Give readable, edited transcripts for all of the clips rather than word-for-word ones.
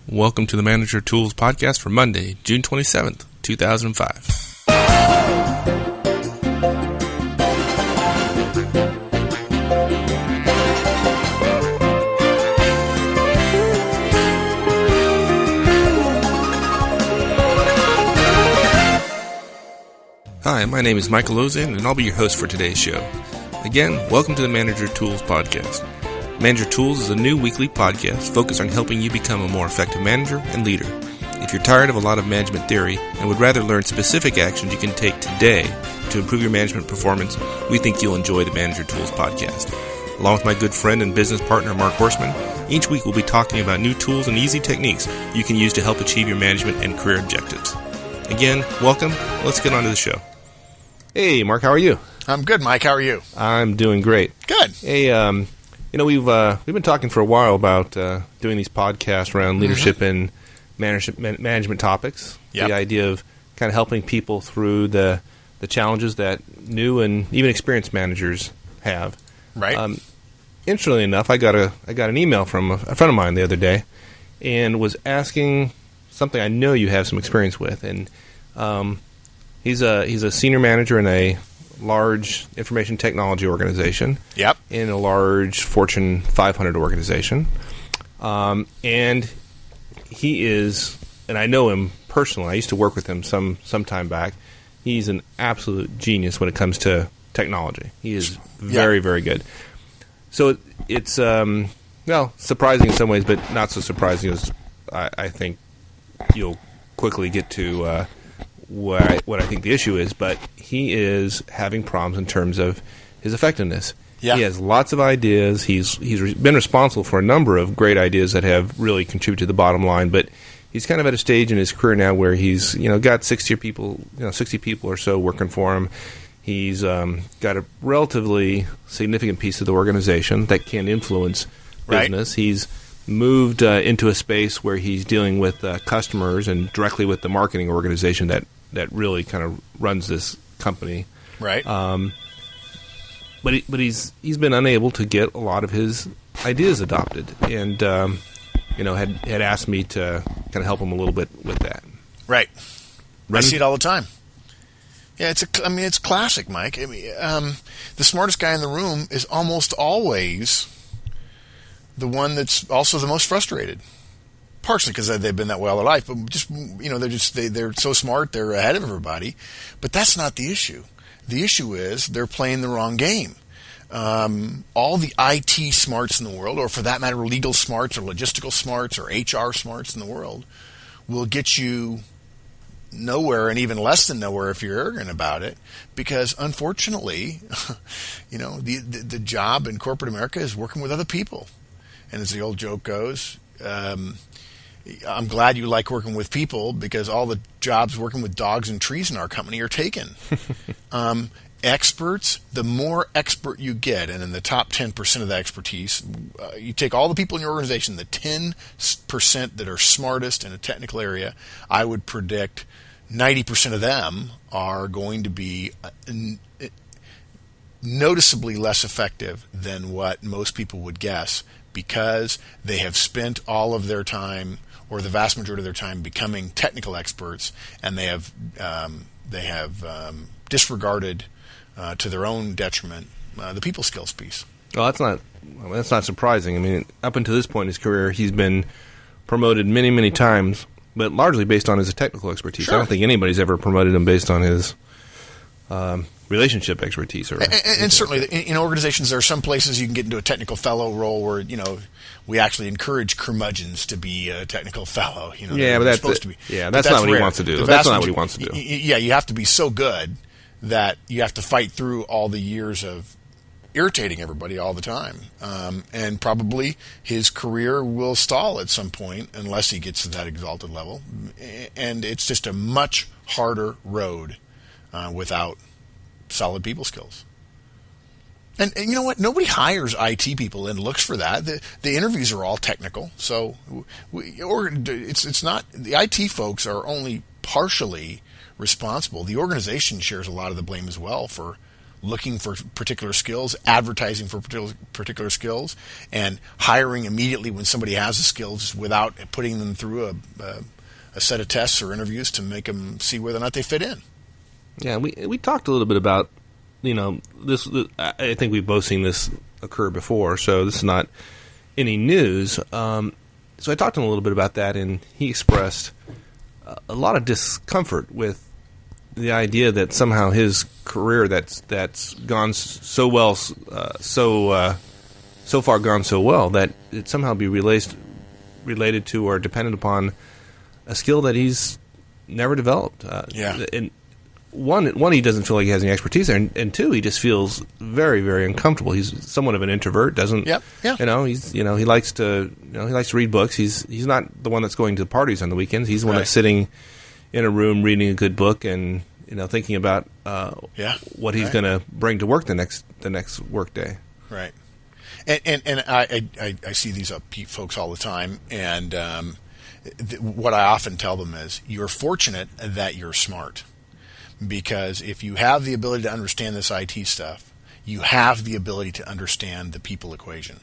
Welcome to the Manager Tools Podcast for Monday, June 27th, 2005. Hi, my name is Michael Ozin, and I'll be your host for today's show. Again, welcome to the Manager Tools Podcast. Manager Tools is a new weekly podcast focused on helping you become a more effective manager and leader. If you're tired of a lot of management theory and would rather learn specific actions you can take today to improve your management performance, we think you'll enjoy the Manager Tools Podcast. Along with my good friend and business partner, Mark Horstman, each week we'll be talking about new tools and easy techniques you can use to help achieve your management and career objectives. Again, welcome. Let's get on to the show. Hey, Mark, how are you? I'm good, Mike. How are you? I'm doing great. Good. Hey, we've been talking for a while about doing these podcasts around leadership and management topics. Yep. The idea of kind of helping people through the challenges that new and even experienced managers have. Right. Interestingly enough, I got an email from a friend of mine the other day, and was asking something I know you have some experience with, and he's a senior manager in a large information technology organization. Yep. In a large Fortune 500 organization. And he is, and I know him personally, I used to work with him some time back. He's an absolute genius when it comes to technology. He is very, very good. So it's, surprising in some ways, but not so surprising as I think you'll quickly get to what I think the issue is, but he is having problems in terms of his effectiveness. Yeah. He has lots of ideas. He's been responsible for a number of great ideas that have really contributed to the bottom line, but he's kind of at a stage in his career now where he's got 60 people or so working for him. He's got a relatively significant piece of the organization that can influence business. Right. He's moved into a space where he's dealing with customers and directly with the marketing organization that really kind of runs this company. Right. But he's been unable to get a lot of his ideas adopted, and had asked me to kind of help him a little bit with that. Right. I see it all the time. Yeah, it's classic, Mike. The smartest guy in the room is almost always the one that's also the most frustrated. Partially because they've been that way all their life, but they're so smart, they're ahead of everybody. But that's not the issue. The issue is they're playing the wrong game. All the IT smarts in the world, or for that matter, legal smarts or logistical smarts or HR smarts in the world, will get you nowhere, and even less than nowhere if you're arrogant about it. Because unfortunately, the job in corporate America is working with other people. And as the old joke goes, I'm glad you like working with people because all the jobs working with dogs and trees in our company are taken. Experts, the more expert you get, and in the top 10% of the expertise, you take all the people in your organization, the 10% that are smartest in a technical area, I would predict 90% of them are going to be noticeably less effective than what most people would guess, because they have spent all of their time, or the vast majority of their time, becoming technical experts, and they have disregarded, to their own detriment, the people skills piece. Well, that's not surprising. I mean, up until this point in his career, he's been promoted many, many times, but largely based on his technical expertise. Sure. I don't think anybody's ever promoted him based on his relationship expertise. And certainly in organizations, there are some places you can get into a technical fellow role where, we actually encourage curmudgeons to be a technical fellow. But that's supposed to be. Yeah, that's not what he wants to do. That's not what he wants to do. Yeah, you have to be so good that you have to fight through all the years of irritating everybody all the time. And probably his career will stall at some point unless he gets to that exalted level. And it's just a much harder road without solid people skills. And you know what? Nobody hires IT people and looks for that. The interviews are all technical. So it's not, the IT folks are only partially responsible. The organization shares a lot of the blame as well for looking for particular skills, advertising for particular skills, and hiring immediately when somebody has the skills without putting them through a set of tests or interviews to make them see whether or not they fit in. Yeah, we talked a little bit about, this. I think we've both seen this occur before, so this is not any news. So I talked to him a little bit about that, and he expressed a lot of discomfort with the idea that somehow his career that's gone so well, so far gone so well, that it somehow be related to or dependent upon a skill that he's never developed. And one, he doesn't feel like he has any expertise there, and two, he just feels very, very uncomfortable. He's somewhat of an introvert. Doesn't he likes to read books. He's not the one that's going to parties on the weekends. He's the one that's sitting in a room reading a good book and thinking about what he's going to bring to work the next work day. Right. And I see these folks all the time, and what I often tell them is, you're fortunate that you're smart. Because if you have the ability to understand this IT stuff, you have the ability to understand the people equation.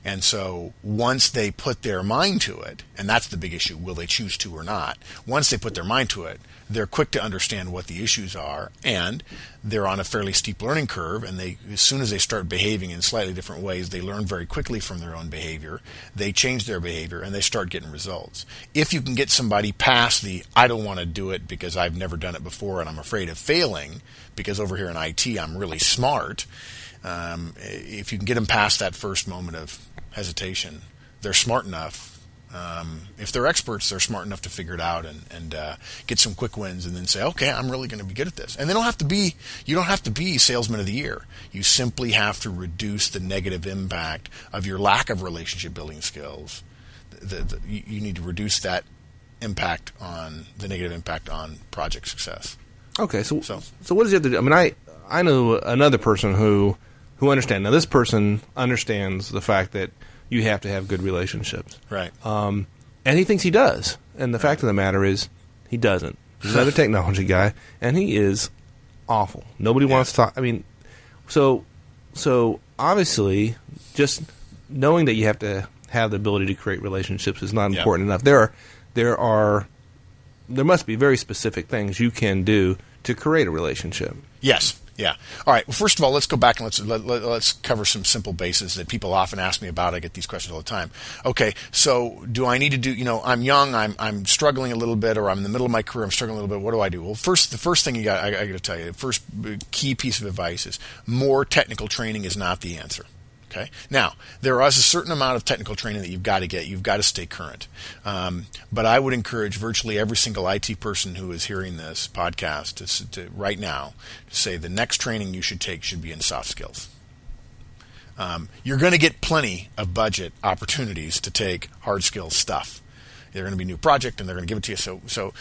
And so once they put their mind to it, and that's the big issue, will they choose to or not? Once they put their mind to it, they're quick to understand what the issues are, and they're on a fairly steep learning curve, and as soon as they start behaving in slightly different ways, they learn very quickly from their own behavior, they change their behavior, and they start getting results. If you can get somebody past the, I don't want to do it because I've never done it before and I'm afraid of failing, because over here in IT I'm really smart, if you can get them past that first moment of hesitation, they're smart enough. If they're experts, they're smart enough to figure it out and get some quick wins, and then say, okay, I'm really going to be good at this. And you don't have to be salesman of the year. You simply have to reduce the negative impact of your lack of relationship building skills. You need to reduce that impact on the negative impact on project success. Okay, so what does he have to do? I mean, I know another person who understands. Now, this person understands the fact that you have to have good relationships. Right. And he thinks he does. And the fact of the matter is, he doesn't. He's another technology guy, and he is awful. Nobody wants to talk. I mean, so obviously, just knowing that you have to have the ability to create relationships is not important enough. There must be very specific things you can do to create a relationship. Yes. Yeah. All right. Well, first of all, let's go back and let's cover some simple bases that people often ask me about. I get these questions all the time. Okay. So do I need to do, I'm young, I'm struggling a little bit, or I'm in the middle of my career, I'm struggling a little bit. What do I do? Well, the first thing I got to tell you, the first key piece of advice is more technical training is not the answer. Okay. Now, there is a certain amount of technical training that you've got to get. You've got to stay current. But I would encourage virtually every single IT person who is hearing this podcast to right now to say the next training you should take should be in soft skills. You're going to get plenty of budget opportunities to take hard skills stuff. They're going to be a new project, and they're going to give it to you.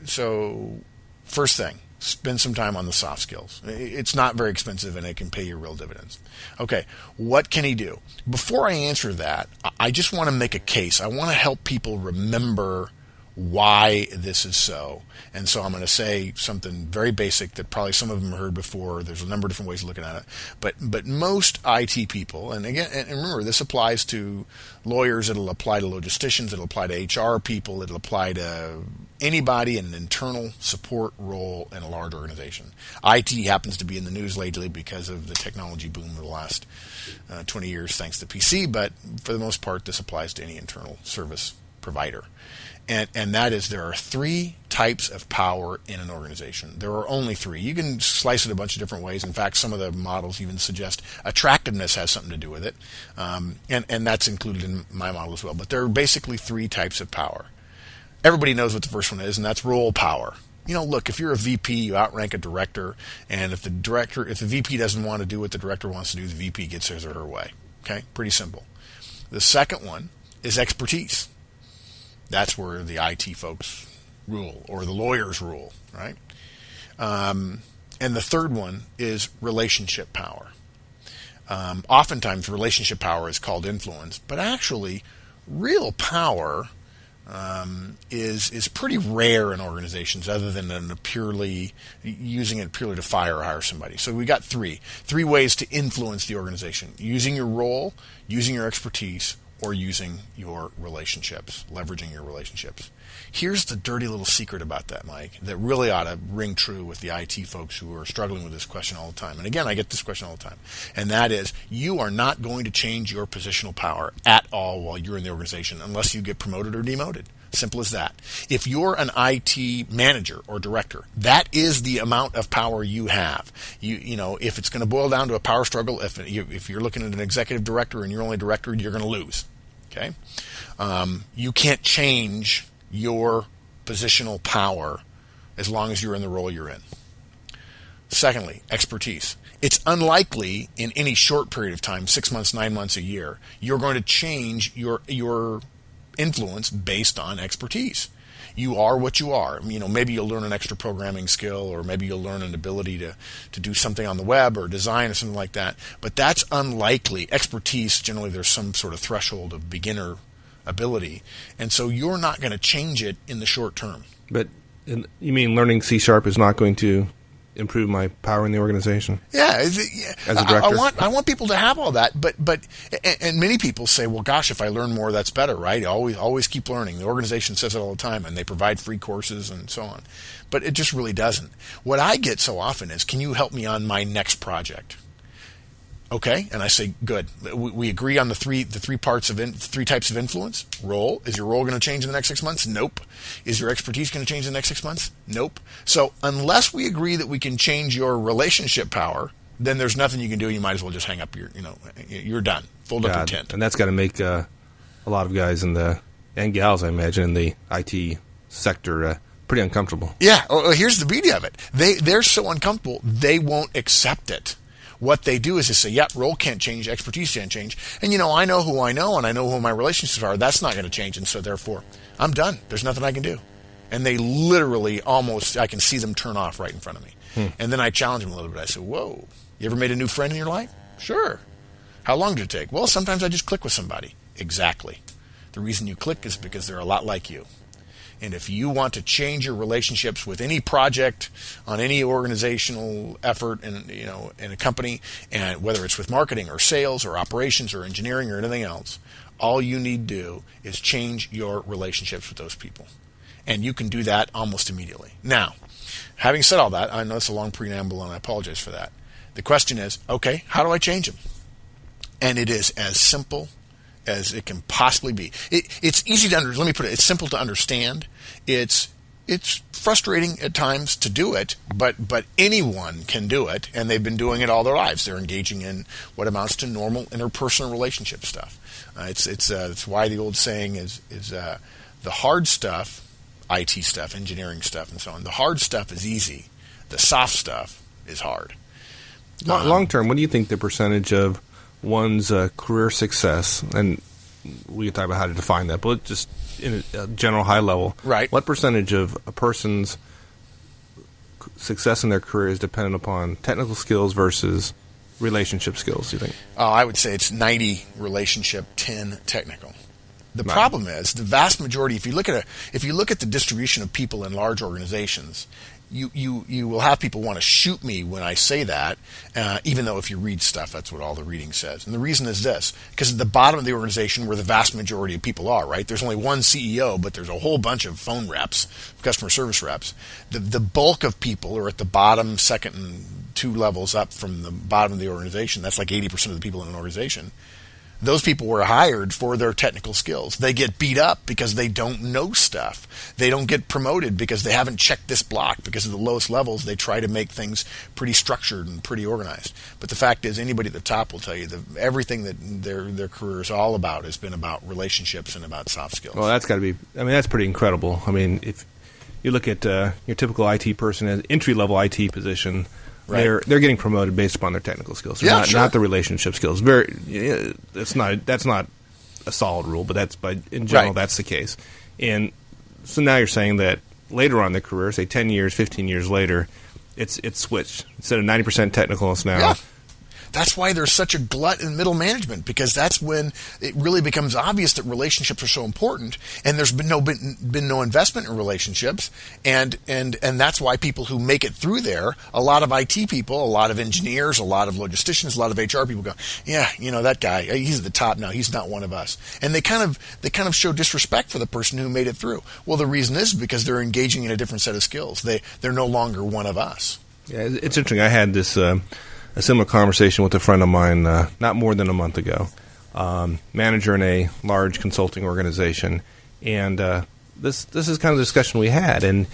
So first thing, spend some time on the soft skills. It's not very expensive, and it can pay you real dividends. Okay, what can he do? Before I answer that, I just want to make a case. I want to help people remember why this is so. And so I'm going to say something very basic that probably some of them have heard before. There's a number of different ways of looking at it. But most IT people, and again, and remember, this applies to lawyers, it'll apply to logisticians, it'll apply to HR people, it'll apply to anybody in an internal support role in a large organization. IT happens to be in the news lately because of the technology boom of the last 20 years thanks to PC, but for the most part, this applies to any internal service provider. And that is, there are three types of power in an organization. There are only three. You can slice it a bunch of different ways. In fact, some of the models even suggest attractiveness has something to do with it. And that's included in my model as well. But there are basically three types of power. Everybody knows what the first one is, and that's role power. Look, if you're a VP, you outrank a director, and if the VP doesn't want to do what the director wants to do, the VP gets his or her way. Okay? Pretty simple. The second one is expertise. That's where the IT folks rule, or the lawyers rule, right? And the third one is relationship power. Oftentimes, relationship power is called influence, but actually, real power is pretty rare in organizations, other than using it purely to fire or hire somebody. So we got three ways to influence the organization: using your role, using your expertise, or using your relationships, leveraging your relationships. Here's the dirty little secret about that, Mike, that really ought to ring true with the IT folks who are struggling with this question all the time. And again, I get this question all the time. And that is, you are not going to change your positional power at all while you're in the organization unless you get promoted or demoted. Simple as that. If you're an IT manager or director, that is the amount of power you have. You know, if it's going to boil down to a power struggle, if you're looking at an executive director and you're only director, you're going to lose. Okay? You can't change your positional power as long as you're in the role you're in. Secondly, expertise. It's unlikely in any short period of time, 6 months, 9 months, a year, you're going to change your influence based on expertise. You are what you are. You know, maybe you'll learn an extra programming skill, or maybe you'll learn an ability to do something on the web or design or something like that. But that's unlikely. Expertise, generally there's some sort of threshold of beginner ability. And so you're not going to change it in the short term. But you mean learning C# is not going to improve my power in the organization? Yeah, as a director, I want people to have all that, but many people say, well, gosh, if I learn more, that's better, right? Always keep learning. The organization says it all the time, and they provide free courses and so on. But it just really doesn't. What I get so often is, can you help me on my next project? Okay, and I say, good. We agree on the three types of influence. Role. Is your role going to change in the next 6 months? Nope. Is your expertise going to change in the next 6 months? Nope. So unless we agree that we can change your relationship power, then there's nothing you can do. You might as well just hang up you're done. Fold up your tent. And that's got to make a lot of guys and gals, I imagine, in the IT sector pretty uncomfortable. Yeah. Here's the beauty of it. They're so uncomfortable, they won't accept it. What they do is they say, yep, role can't change, expertise can't change. And, I know who I know, and I know who my relationships are. That's not going to change, and so therefore, I'm done. There's nothing I can do. And they literally I can see them turn off right in front of me. And then I challenge them a little bit. I say, whoa, you ever made a new friend in your life? Sure. How long did it take? Well, sometimes I just click with somebody. Exactly. The reason you click is because they're a lot like you. And if you want to change your relationships with any project, on any organizational effort in a company, and whether it's with marketing or sales or operations or engineering or anything else, all you need to do is change your relationships with those people. And you can do that almost immediately. Now, having said all that, I know it's a long preamble and I apologize for that. The question is, okay, how do I change them? And it is as simple as it can possibly be. It's easy to let me put it, it's simple to understand. It's frustrating at times to do it, but anyone can do it, and they've been doing it all their lives. They're engaging in what amounts to normal interpersonal relationship stuff. It's why the old saying is the hard stuff, IT stuff, engineering stuff, and so on. The hard stuff is easy. The soft stuff is hard. Long term, what do you think the percentage of one's career success, and we can talk about how to define that, but just in a general high level, right? What percentage of a person's success in their career is dependent upon technical skills versus relationship skills, do you think? I would say it's 90 relationship, 10 technical. The problem is the vast majority. If you look at the distribution of people in large organizations, you will have people want to shoot me when I say that, even though if you read stuff, that's what all the reading says. And the reason is this, because at the bottom of the organization where the vast majority of people are, right, there's only one CEO, but there's a whole bunch of phone reps, customer service reps. The bulk of people are at the bottom, second and 2 levels up from the bottom of the organization. That's like 80% of the people in an organization. Those people were hired for their technical skills. They get beat up because they don't know stuff. They don't get promoted because they haven't checked this block. Because of the lowest levels, they try to make things pretty structured and pretty organized. But the fact is, anybody at the top will tell you that everything that their career is all about has been about relationships and about soft skills. Well, that's got to be, that's pretty incredible. I mean, if you look at your typical IT person, an entry-level IT position, right, they're getting promoted based upon their technical skills, so not the relationship skills. That's not a solid rule, but in general that's the case. And so now you're saying that later on in their career, say 10 years, 15 years later, it's switched. Instead of 90% technical, it's now That's why there's such a glut in middle management, because that's when it really becomes obvious that relationships are so important, and there's been no investment in relationships, and that's why people who make it through there, a lot of IT people, a lot of engineers, a lot of logisticians, a lot of HR people go, yeah, that guy, he's at the top now, he's not one of us, and they kind of show disrespect for the person who made it through. Well, the reason is because they're engaging in a different set of skills. They're no longer one of us. Yeah, it's interesting. I had this a similar conversation with a friend of mine not more than a month ago, manager in a large consulting organization, and this is kind of the discussion we had, and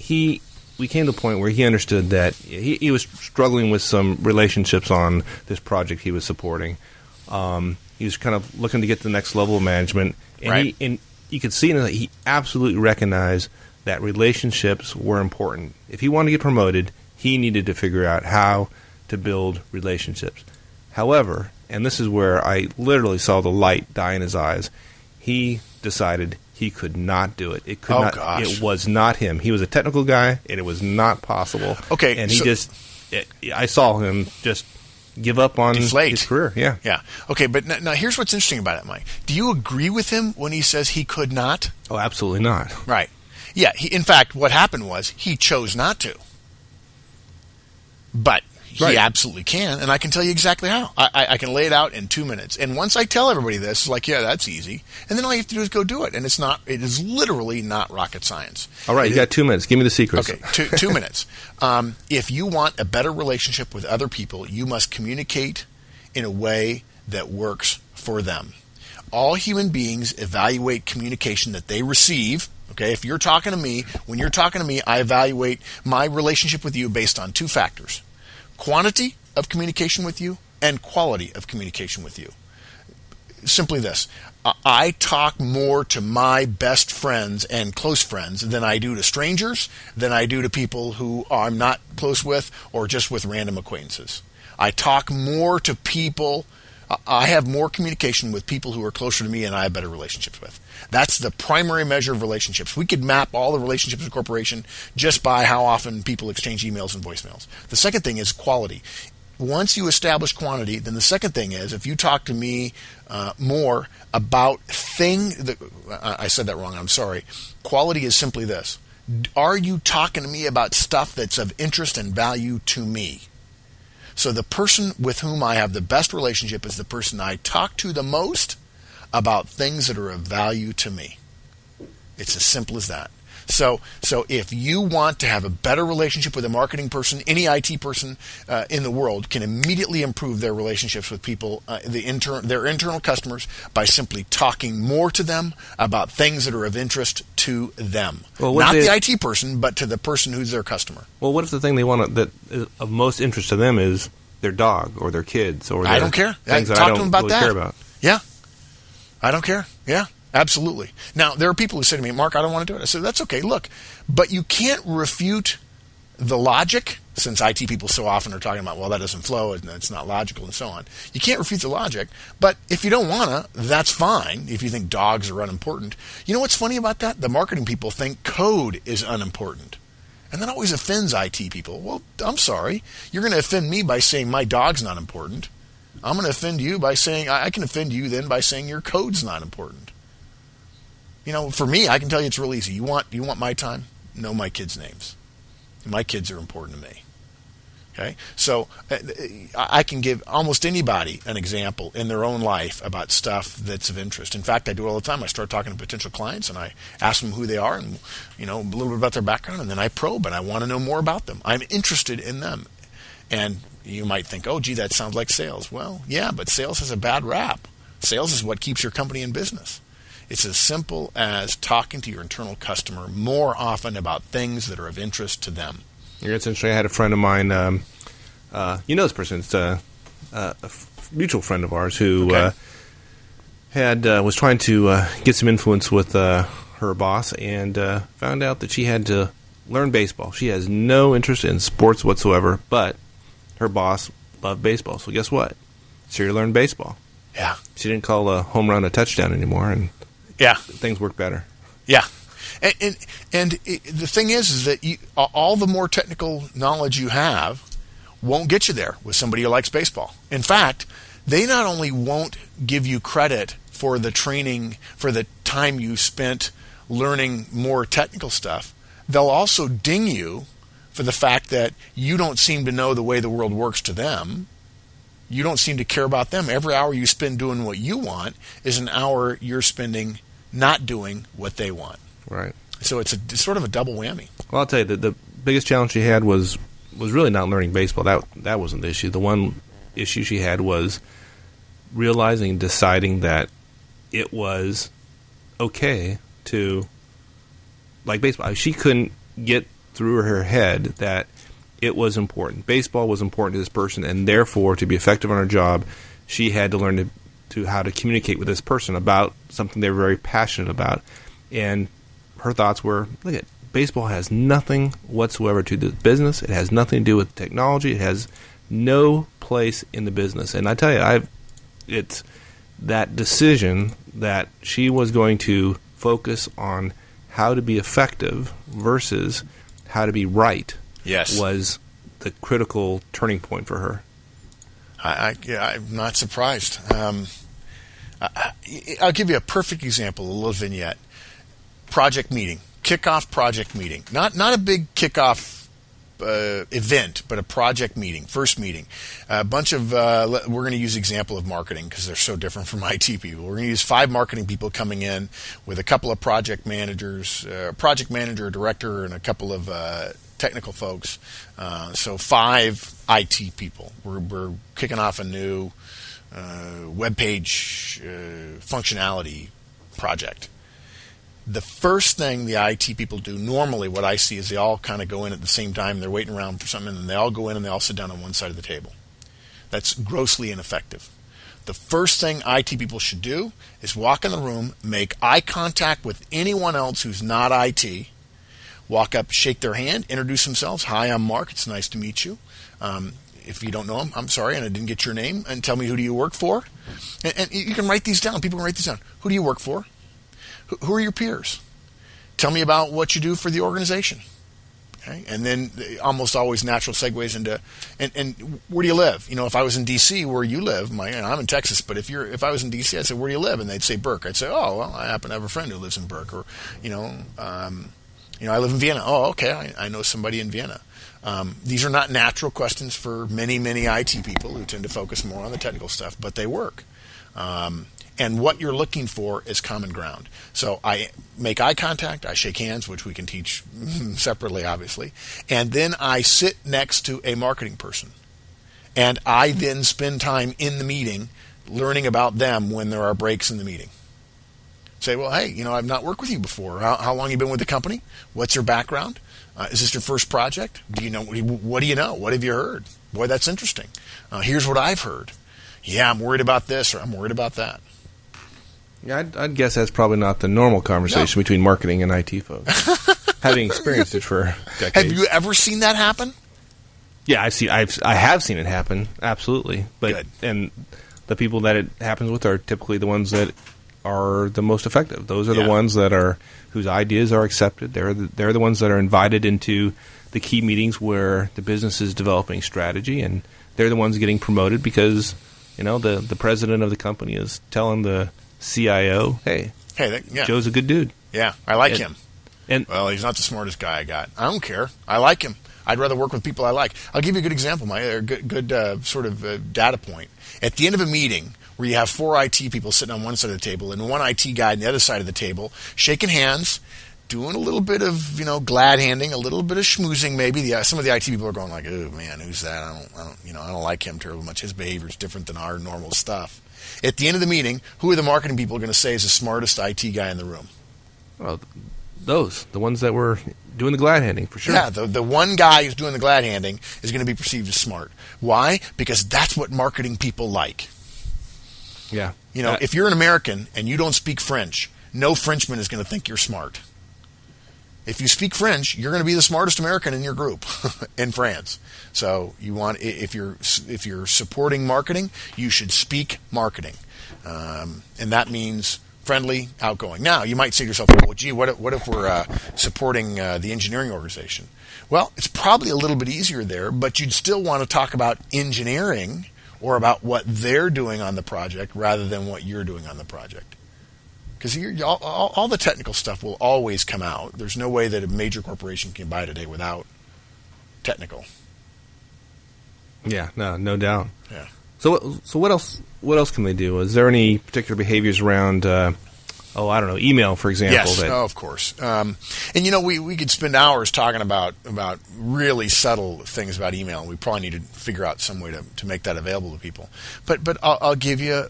we came to a point where he understood that he was struggling with some relationships on this project he was supporting. He was kind of looking to get to the next level of management, and right. You could see that he absolutely recognized that relationships were important. If he wanted to get promoted, he needed to figure out how to build relationships. However, and this is where I literally saw the light die in his eyes, he decided he could not do it. It could not. Gosh. It was not him. He was a technical guy, and it was not possible. Okay, and I saw him just give up on deflate. His career. Yeah. Yeah. Okay, but now here's what's interesting about it, Mike. Do you agree with him when he says he could not? Oh, absolutely not. Right. Yeah. In fact, what happened was he chose not to. But he absolutely can, and I can tell you exactly how. I can lay it out in 2 minutes. And once I tell everybody this, it's like, yeah, that's easy. And then all you have to do is go do it. And it is literally not rocket science. All right, you got 2 minutes. Give me the secrets. Okay, 2 minutes. If you want a better relationship with other people, you must communicate in a way that works for them. All human beings evaluate communication that they receive. Okay, if you're talking to me, when you're talking to me, I evaluate my relationship with you based on 2 factors: quantity of communication with you and quality of communication with you. Simply this: I talk more to my best friends and close friends than I do to strangers, than I do to people who I'm not close with or just with random acquaintances. I talk more to people. I have more communication with people who are closer to me and I have better relationships with. That's the primary measure of relationships. We could map all the relationships in a corporation just by how often people exchange emails and voicemails. The second thing is quality. Once you establish quantity, then the second thing is, if you talk to me more about I said that wrong, I'm sorry. Quality is simply this: are you talking to me about stuff that's of interest and value to me? So the person with whom I have the best relationship is the person I talk to the most about things that are of value to me. It's as simple as that. So if you want to have a better relationship with a marketing person, any IT person in the world can immediately improve their relationships with people, their internal customers, by simply talking more to them about things that are of interest to them. Well, not the IT person, but to the person who's their customer. Well, what if the thing they want that is of most interest to them is their dog or their kids or their I don't care. Things that Talk I to don't them about really that. care about. Yeah. I don't care. Yeah. Absolutely. Now, there are people who say to me, Mark, I don't want to do it. I said, that's okay. Look, but you can't refute the logic, since IT people so often are talking about, well, that doesn't flow and it's not logical and so on. You can't refute the logic, but if you don't want to, that's fine if you think dogs are unimportant. You know what's funny about that? The marketing people think code is unimportant. And that always offends IT people. Well, I'm sorry. You're going to offend me by saying my dog's not important. I'm going to offend you by saying, I can offend you then by saying your code's not important. For me, I can tell you it's real easy. You want my time? Know my kids' names. My kids are important to me. Okay? So I can give almost anybody an example in their own life about stuff that's of interest. In fact, I do it all the time. I start talking to potential clients and I ask them who they are and a little bit about their background, and then I probe and I want to know more about them. I'm interested in them. And you might think, oh, gee, that sounds like sales. Well, yeah, but sales has a bad rap. Sales is what keeps your company in business. It's as simple as talking to your internal customer more often about things that are of interest to them. It's interesting. I had a friend of mine, this person, it's a mutual friend of ours who was trying to get some influence with her boss and found out that she had to learn baseball. She has no interest in sports whatsoever, but her boss loved baseball. So guess what? She learned baseball. Yeah. She didn't call a home run a touchdown anymore, and things work better. Yeah. And the thing is that all the more technical knowledge you have, won't get you there with somebody who likes baseball. In fact, they not only won't give you credit for the training, for the time you spent learning more technical stuff, they'll also ding you for the fact that you don't seem to know the way the world works to them. You don't seem to care about them. Every hour you spend doing what you want is an hour you're spending not doing what they want. Right. So it's sort of a double whammy. Well, I'll tell you, the biggest challenge she had was really not learning baseball. That wasn't the issue. The one issue she had was realizing, deciding that it was okay to like baseball. She couldn't get through her head that it was important. Baseball was important to this person, and therefore, to be effective on her job, she had to learn to how to communicate with this person about something they were very passionate about. And her thoughts were, look at baseball has nothing whatsoever to do with business. It has nothing to do with technology. It has no place in the business. And I tell you, it's that decision that she was going to focus on how to be effective versus how to be right. Yes. Was the critical turning point for her. I'm not surprised. I'll give you a perfect example, a little vignette. Project meeting, kickoff project meeting. Not a big kickoff event, but a project meeting, first meeting. A bunch of, we're going to use example of marketing because they're so different from IT people. We're going to use 5 marketing people coming in with a couple of project managers, project manager, a director, and a couple of technical folks. So 5 IT people. We're kicking off a new web page functionality project. The first thing the IT people do, normally what I see is they all kind of go in at the same time. They're waiting around for something, and they all go in and they all sit down on one side of the table. That's grossly ineffective. The first thing IT people should do is walk in the room, make eye contact with anyone else who's not IT, walk up, shake their hand, introduce themselves. Hi, I'm Mark. It's nice to meet you. If you don't know them, I'm sorry, and I didn't get your name. And tell me, who do you work for? And you can write these down. People can write these down. Who do you work for? Who are your peers? Tell me about what you do for the organization. Okay? And then almost always natural segues into, and where do you live? You know, if I was in D.C., where you live, I'm in Texas, but if I was in D.C., I'd say, where do you live? And they'd say Burke. I'd say, oh, well, I happen to have a friend who lives in Burke. Or, I live in Vienna. Oh, okay, I know somebody in Vienna. These are not natural questions for many, many IT people who tend to focus more on the technical stuff, but they work. And what you're looking for is common ground. So I make eye contact, I shake hands, which we can teach separately, obviously, and then I sit next to a marketing person. And I then spend time in the meeting learning about them when there are breaks in the meeting. Say, well, hey, I've not worked with you before. How long have you been with the company? What's your background? Is this your first project? What do you know? What have you heard? Boy, that's interesting. Here's what I've heard. Yeah, I'm worried about this, or I'm worried about that. Yeah, I'd guess that's probably not the normal conversation between marketing and IT folks. Having experienced it for decades. Have you ever seen that happen? Yeah, I have seen it happen, absolutely. But Good. And the people that it happens with are typically the ones that are the most effective. Those are the ones that are whose ideas are accepted. They're the ones that are invited into the key meetings where the business is developing strategy, and they're the ones getting promoted because the president of the company is telling the CIO, hey, Joe's a good dude. Yeah, I like him. Well, he's not the smartest guy I got. I don't care. I like him. I'd rather work with people I like. I'll give you a good example, good sort of data point. At the end of a meeting where you have 4 IT people sitting on one side of the table and one IT guy on the other side of the table, shaking hands, doing a little bit of glad handing, a little bit of schmoozing maybe. Some of the IT people are going like, oh man, who's that? I don't like him terribly much. His behavior is different than our normal stuff. At the end of the meeting, who are the marketing people going to say is the smartest IT guy in the room? Well, the ones that were doing the glad handing, for sure. Yeah, the one guy who's doing the glad handing is going to be perceived as smart. Why? Because that's what marketing people like. Yeah. If you're an American and you don't speak French, no Frenchman is going to think you're smart. If you speak French, you're going to be the smartest American in your group in France. So if you're supporting marketing, you should speak marketing, and that means friendly, outgoing. Now, you might say to yourself, well, gee, what if we're supporting the engineering organization? Well, it's probably a little bit easier there, but you'd still want to talk about engineering or about what they're doing on the project rather than what you're doing on the project. Because all the technical stuff will always come out. There's no way that a major corporation can buy today without technical. Yeah, no doubt. Yeah. So what else? What else can they do? Is there any particular behaviors around? I don't know, email, for example. Yes, of course. And we could spend hours talking about really subtle things about email. We probably need to figure out some way to make that available to people. But I'll give you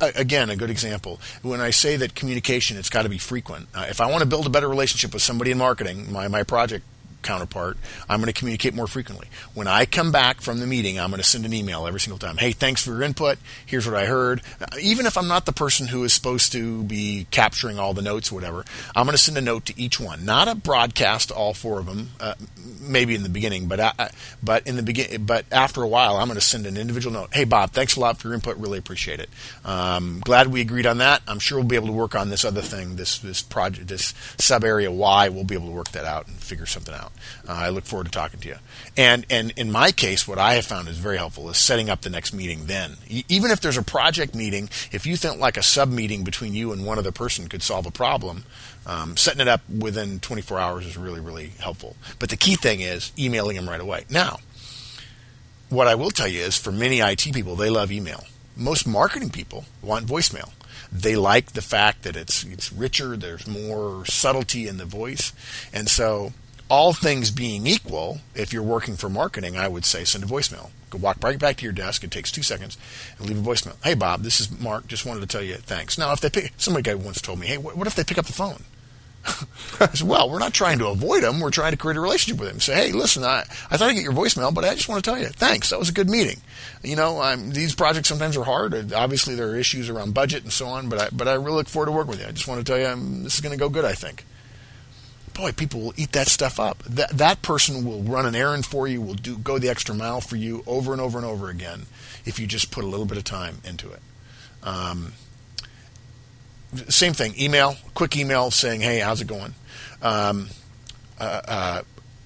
again a good example. When I say that communication, it's got to be frequent. If I want to build a better relationship with somebody in marketing, my project counterpart, I'm going to communicate more frequently. When I come back from the meeting, I'm going to send an email every single time. Hey, thanks for your input. Here's what I heard. Even if I'm not the person who is supposed to be capturing all the notes or whatever, I'm going to send a note to each one. Not a broadcast to all four of them, maybe in the beginning, but after a while, I'm going to send an individual note. Hey, Bob, thanks a lot for your input. Really appreciate it. Glad we agreed on that. I'm sure we'll be able to work on this other thing, this project, this sub area Y. We'll be able to work that out and figure something out. I look forward to talking to you. And in my case, what I have found is very helpful is setting up the next meeting then. Even if there's a project meeting, if you think like a sub-meeting between you and one other person could solve a problem, setting it up within 24 hours is really, really helpful. But the key thing is emailing them right away. Now, what I will tell you is for many IT people, they love email. Most marketing people want voicemail. They like the fact that it's richer, there's more subtlety in the voice. And so all things being equal, if you're working for marketing, I would say send a voicemail. Go walk right back to your desk. It takes 2 seconds and leave a voicemail. Hey, Bob, this is Mark. Just wanted to tell you thanks. Now, if somebody once told me, hey, what if they pick up the phone? I said, well, we're not trying to avoid them. We're trying to create a relationship with them. Say, hey, listen, I thought I'd get your voicemail, but I just want to tell you, thanks. That was a good meeting. These projects sometimes are hard. Obviously, there are issues around budget and so on, but I really look forward to working with you. I just want to tell you this is going to go good, I think. Boy, people will eat that stuff up. That person will run an errand for you, will go the extra mile for you over and over and over again if you just put a little bit of time into it. Same thing, quick email saying, hey, how's it going?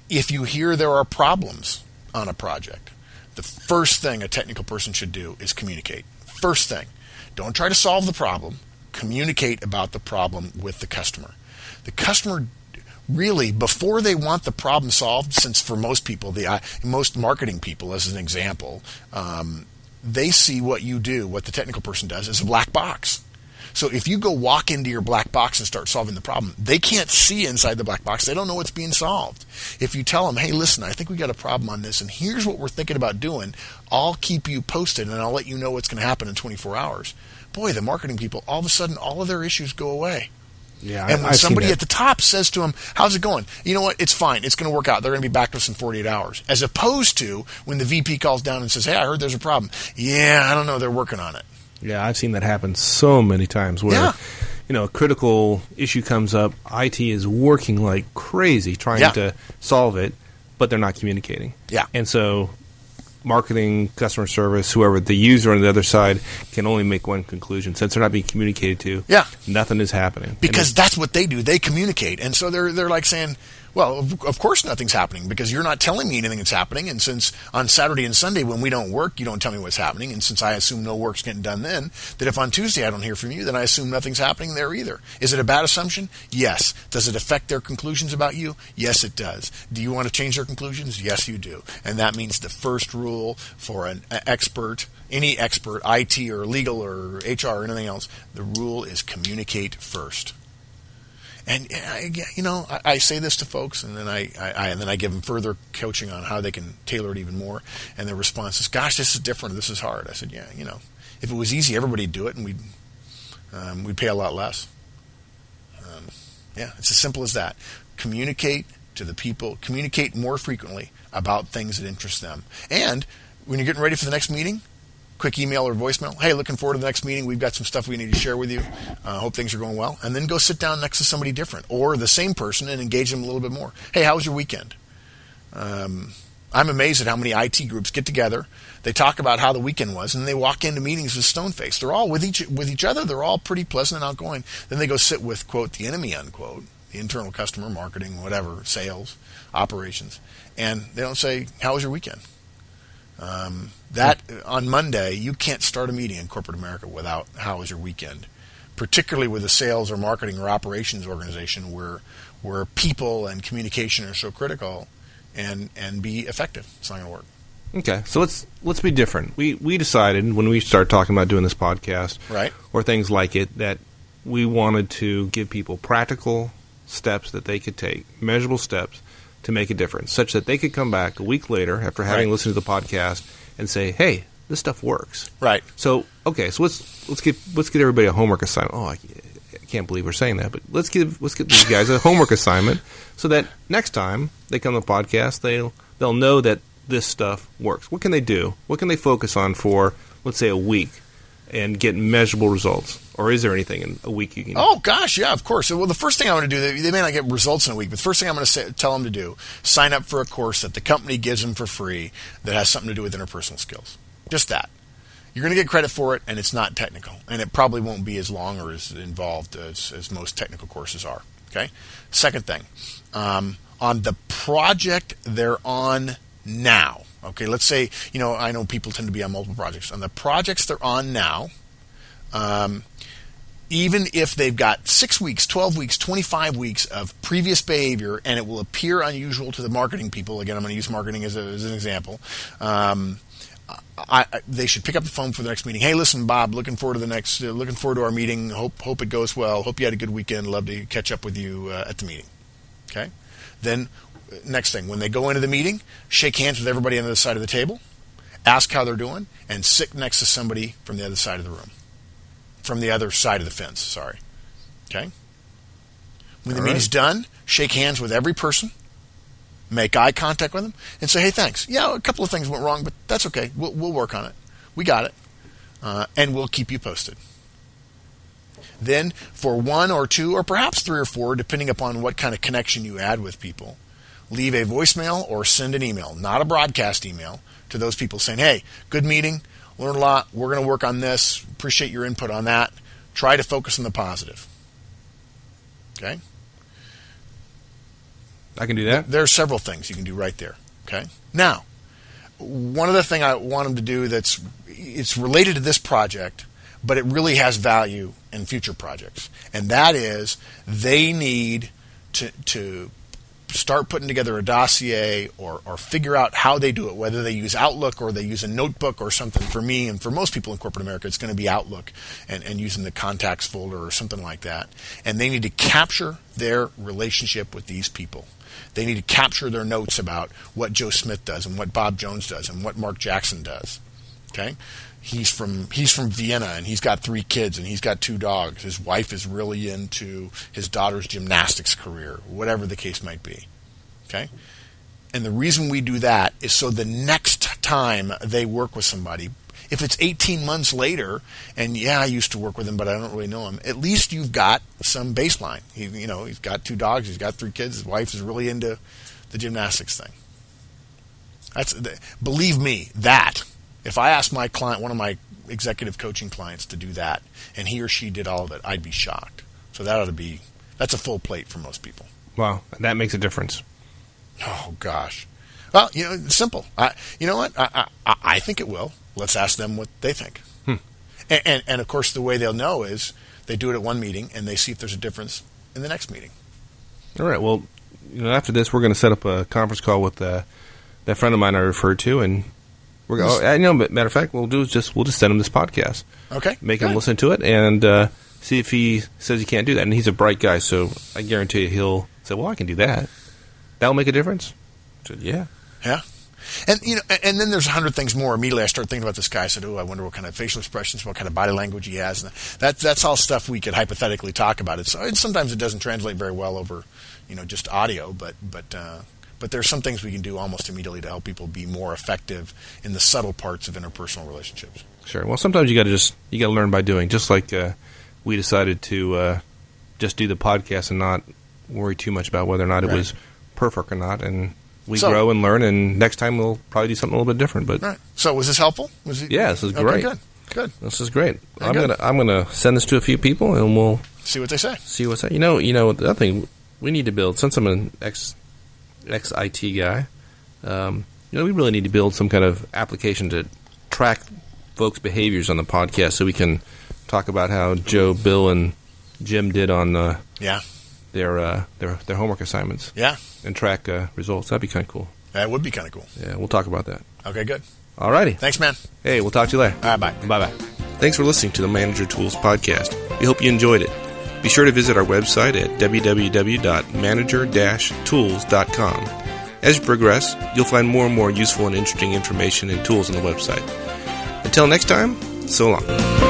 If you hear there are problems on a project, the first thing a technical person should do is communicate. First thing. Don't try to solve the problem. Communicate about the problem with the customer. The customer really, before they want the problem solved, since for most people, most marketing people, as an example, they see what you do, what the technical person does, as a black box. So if you go walk into your black box and start solving the problem, they can't see inside the black box. They don't know what's being solved. If you tell them, hey, listen, I think we got a problem on this, and here's what we're thinking about doing, I'll keep you posted, and I'll let you know what's going to happen in 24 hours. Boy, the marketing people, all of a sudden, all of their issues go away. Yeah, and when somebody at the top says to them, how's it going? You know what? It's fine. It's going to work out. They're going to be back to us in 48 hours. As opposed to when the VP calls down and says, hey, I heard there's a problem. Yeah, I don't know. They're working on it. Yeah, I've seen that happen so many times where, a critical issue comes up. IT is working like crazy trying to solve it, but they're not communicating. Yeah. And so marketing, customer service, whoever, the user on the other side can only make one conclusion. Since they're not being communicated to, nothing is happening. Because that's what they do. They communicate. And so they're like saying, well, of course nothing's happening because you're not telling me anything that's happening. And since on Saturday and Sunday when we don't work, you don't tell me what's happening. And since I assume no work's getting done then, that if on Tuesday I don't hear from you, then I assume nothing's happening there either. Is it a bad assumption? Yes. Does it affect their conclusions about you? Yes, it does. Do you want to change their conclusions? Yes, you do. And that means the first rule for an expert, any expert, IT or legal or HR or anything else, the rule is communicate first. And I say this to folks, and then I give them further coaching on how they can tailor it even more. And their response is, "Gosh, this is different. This is hard." I said, "Yeah, if it was easy, everybody'd do it, and we'd pay a lot less." It's as simple as that. Communicate to the people. Communicate more frequently about things that interest them. And when you're getting ready for the next meeting, quick email or voicemail. Hey, looking forward to the next meeting. We've got some stuff we need to share with you. Hope things are going well. And then go sit down next to somebody different or the same person and engage them a little bit more. Hey, how was your weekend? I'm amazed at how many IT groups get together. They talk about how the weekend was, and they walk into meetings with stone-faced. They're all with each other. They're all pretty pleasant and outgoing. Then they go sit with, quote, the enemy, unquote, the internal customer, marketing, whatever, sales, operations. And they don't say, how was your weekend? That on Monday, you can't start a meeting in corporate America without how was your weekend, particularly with a sales or marketing or operations organization where people and communication are so critical and be effective. It's not going to work. Okay, so let's be different. We decided when we started talking about doing this podcast, right, or things like it, that we wanted to give people practical steps that they could take, measurable steps to make a difference, such that they could come back a week later after having listened to the podcast and say, "Hey, this stuff works." Right. So okay, so let's get everybody a homework assignment. Oh, I can't believe we're saying that, but let's get these guys a homework assignment so that next time they come to the podcast, they'll know that this stuff works. What can they do? What can they focus on for, let's say, a week and get measurable results? Or is there anything in a week you can do? Oh, gosh, yeah, of course. Well, the first thing I want to do, they may not get results in a week, but the first thing I'm going to tell them to do, sign up for a course that the company gives them for free that has something to do with interpersonal skills. Just that. You're going to get credit for it, and it's not technical. And it probably won't be as long or as involved as most technical courses are. Okay? Second thing, on the project they're on now. Okay, let's say, I know people tend to be on multiple projects. On the projects they're on now, even if they've got 6 weeks, 12 weeks, 25 weeks of previous behavior, and it will appear unusual to the marketing people, again, I'm going to use marketing as an example, they should pick up the phone for the next meeting. Hey, listen, Bob, looking forward to our meeting. Hope it goes well. Hope you had a good weekend. Love to catch up with you at the meeting. Okay? Then, next thing, when they go into the meeting, shake hands with everybody on the other side of the table, ask how they're doing, and sit next to somebody from the other side of the room. From the other side of the fence, sorry. Okay? When the meeting's done, shake hands with every person, make eye contact with them, and say, hey, thanks. Yeah, a couple of things went wrong, but that's okay. We'll work on it. We got it. And we'll keep you posted. Then, for 1 or 2 or perhaps 3 or 4, depending upon what kind of connection you add with people, leave a voicemail or send an email, not a broadcast email, to those people saying, hey, good meeting, learned a lot, we're going to work on this, appreciate your input on that. Try to focus on the positive. Okay? I can do that? There are several things you can do right there. Okay? Now, one other thing I want them to do it's related to this project, but it really has value in future projects. And that is they need to start putting together a dossier or figure out how they do it, whether they use Outlook or they use a notebook or something. For me and for most people in corporate America, it's going to be Outlook and using the contacts folder or something like that. And they need to capture their relationship with these people. They need to capture their notes about what Joe Smith does and what Bob Jones does and what Mark Jackson does. Okay? He's from Vienna, and he's got 3 kids, and he's got 2 dogs. His wife is really into his daughter's gymnastics career, whatever the case might be. Okay? And the reason we do that is so the next time they work with somebody, if it's 18 months later, and I used to work with him, but I don't really know him, at least you've got some baseline. He's got 2 dogs, he's got 3 kids, his wife is really into the gymnastics thing. Believe me, if I asked my client, one of my executive coaching clients, to do that, and he or she did all of it, I'd be shocked. So that's a full plate for most people. Wow, that makes a difference. Oh, gosh. Well, it's simple. You know what? I think it will. Let's ask them what they think. And of course, the way they'll know is they do it at one meeting, and they see if there's a difference in the next meeting. All right. Well, after this, we're going to set up a conference call with that friend of mine I referred to, and we're going. But matter of fact, we'll just send him this podcast. Okay. Make him listen to it and see if he says he can't do that. And he's a bright guy, so I guarantee you he'll say, "Well, I can do that. That'll make a difference." I said, "Yeah." Yeah. And and then there's 100 things more. Immediately I start thinking about this guy. I said, I wonder what kind of facial expressions, what kind of body language he has. And that's all stuff we could hypothetically talk about. Sometimes it doesn't translate very well over, just audio, but there's some things we can do almost immediately to help people be more effective in the subtle parts of interpersonal relationships. Sure. Well, sometimes you got to learn by doing. Just like we decided to just do the podcast and not worry too much about whether or not it was perfect or not, and we grow and learn, and next time we'll probably do something a little bit different. But right. So was this helpful? Yeah, this is great. Okay, good. This is great. I'm gonna send this to a few people, and we'll see what they say. You know, the other thing we need to build, since I'm an ex-IT guy, we really need to build some kind of application to track folks' behaviors on the podcast, so we can talk about how Joe, Bill, and Jim did on their homework assignments. Yeah. And track results. That'd be kind of cool. That would be kind of cool. Yeah, we'll talk about that. Okay, good. All righty. Thanks, man. Hey, we'll talk to you later. All right, bye. Bye-bye. Thanks for listening to the Manager Tools podcast. We hope you enjoyed it. Be sure to visit our website at www.manager-tools.com. As you progress, you'll find more and more useful and interesting information and tools on the website. Until next time, so long.